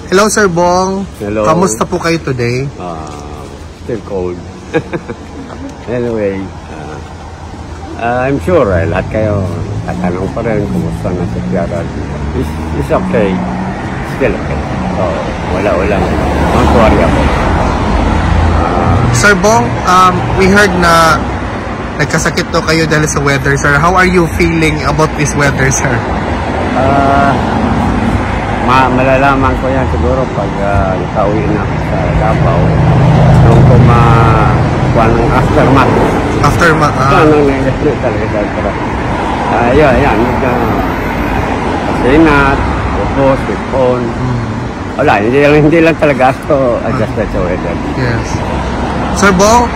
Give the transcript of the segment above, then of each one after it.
Hello, Sir Bong. Hello. Kamusta po kayo today? Still cold. Anyway, I'm sure lahat kayo tatanong pa rin kumusta na si Kiara. It's okay. Still okay. So, wala. Don't worry ako. Sir Bong, we heard na nagkasakit to kayo dahil sa weather, sir. How are you feeling about this weather, sir? Malalaman ko yan siguro pag nakauwi na sa Davao. Doon ko makuha ng aftermath. Aftermath? Anong nangyayari talaga. Yan. Sinat, upos, phone. Wala, hindi lang talaga ako adjusted sa weather. Yes. Sir Bong,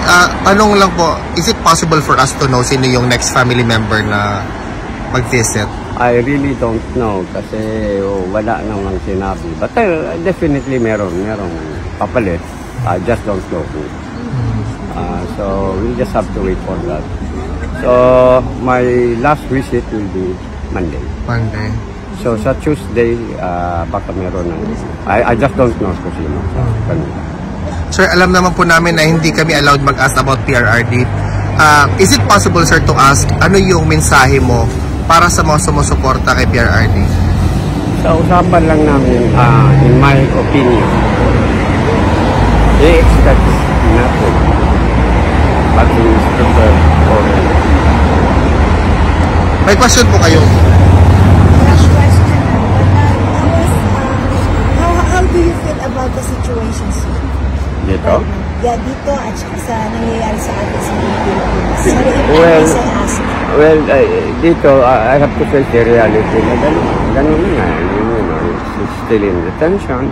tanong lang po, is it possible for us to know sino yung next family member na mag-visit? I really don't know kasi wala namang sinabi. But definitely merong papalit. I just don't know who. So we just have to wait for that. So my last visit will be Monday. So sa Tuesday, baka meron na. I just don't know kung sino. Sir, alam naman po namin na hindi kami allowed mag-ask about PRRD. Is it possible, sir, to ask ano yung mensahe mo para sa mga sumusuporta kay PRRD? Sa usapan lang namin, in my opinion, they expect nothing but to prepare for it. May question po kayo. Last question. How do you feel about the situation, sir? Dito? Yeah, dito at saka sa nangyayari sa atin sa Pilipinas. Well, dito, I have to face the reality na ganun na. It's still in detention.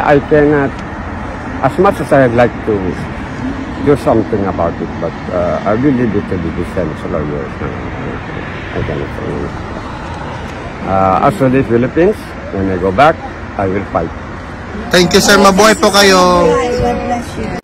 I cannot, as much as I'd like to do something about it, but I will leave it to the defense lawyers. I cannot. As for the Philippines, when I go back, I will fight. Thank you, sir. Mabuhay po kayo. God bless you.